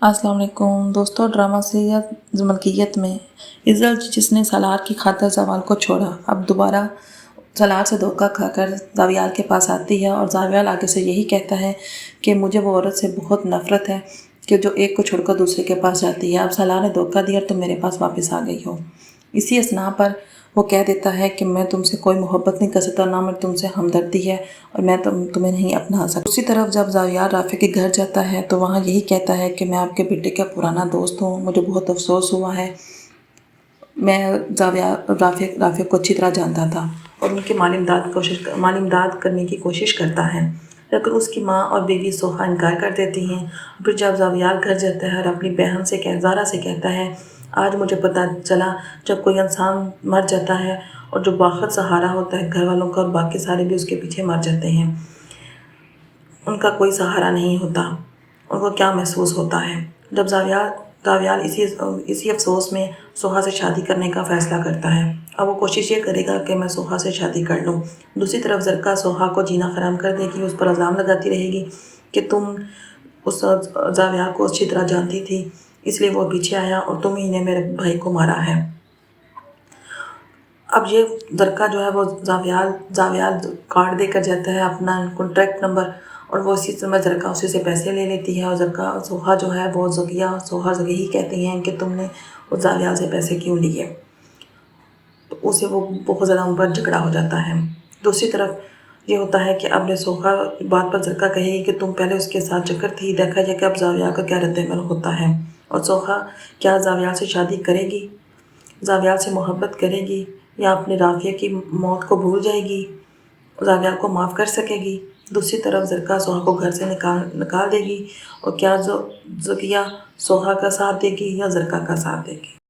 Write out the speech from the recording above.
السلام علیکم دوستوں، ڈرامہ سیریل ملکیت میں عزت جس نے سالار کی خاطر زوال کو چھوڑا، اب دوبارہ سالار سے دھوکہ کھا کر زاویال کے پاس آتی ہے اور زاویال آگے سے یہی کہتا ہے کہ مجھے وہ عورت سے بہت نفرت ہے کہ جو ایک کو چھوڑ کر دوسرے کے پاس جاتی ہے۔ اب سالار نے دھوکہ دیا اور تم میرے پاس واپس آ گئی ہو۔ اسی اثنا پر وہ کہہ دیتا ہے کہ میں تم سے کوئی محبت نہیں کر سکتا، نہ میں تم سے ہمدردی ہے اور میں تمہیں نہیں اپنا سکتا۔ دوسری طرف جب زاویال رافع کے گھر جاتا ہے تو وہاں یہی کہتا ہے کہ میں آپ کے بیٹے کا پرانا دوست ہوں، مجھے بہت افسوس ہوا ہے، میں رافع کو اچھی طرح جانتا تھا اور ان کی مالی امداد کرنے کی کوشش کرتا ہے، لیکن اس کی ماں اور بیوی سوہا انکار کر دیتی ہیں۔ پھر جب زاویال گھر جاتا ہے اور اپنی بہن زارا سے کہتا ہے، آج مجھے پتہ چلا جب کوئی انسان مر جاتا ہے اور جو باخت سہارا ہوتا ہے گھر والوں کا، اور باقی سارے بھی اس کے پیچھے مر جاتے ہیں، ان کا کوئی سہارا نہیں ہوتا، ان کو کیا محسوس ہوتا ہے۔ جب زاویال اسی افسوس میں سوہا سے شادی کرنے کا فیصلہ کرتا ہے۔ اب وہ کوشش یہ کرے گا کہ میں سوہا سے شادی کر لوں۔ دوسری طرف زرکا سوہا کو جینا حرام کر دے گی، اس پر الزام لگاتی رہے گی کہ تم اس زاویال کو اچھی طرح جانتی تھی، اس لیے وہ پیچھے آیا اور تم ہی نے میرے بھائی کو مارا ہے۔ اب یہ زرکا جو ہے وہ زاویال کارڈ دے کر جاتا ہے اپنا کانٹیکٹ نمبر، اور وہ اسی سمے زرکا اسی سے پیسے لے لیتی ہے، اور سوہا جو ہے وہ سوہا یہی کہتی ہیں کہ تم نے اس زاویال سے پیسے کیوں لیے، تو اسے وہ بہت زیادہ ان پر جھگڑا ہو جاتا ہے۔ دوسری طرف یہ ہوتا ہے کہ اب نے سوہا بات پر زرکا کہے گی کہ تم پہلے اس کے ساتھ چکر تھی، دیکھا جائے کہ اب زاویال کا کیا رد عمل ہوتا ہے، اور سوہا کیا زاویال سے شادی کرے گی، زاویال سے محبت کرے گی، یا اپنے رافع کی موت کو بھول جائے گی، زاویال کو معاف کر سکے گی۔ دوسری طرف زرکا سوہا کو گھر سے نکال دے گی، اور کیا زکیہ سوہا کا ساتھ دے گی یا زرکا کا ساتھ دے گی۔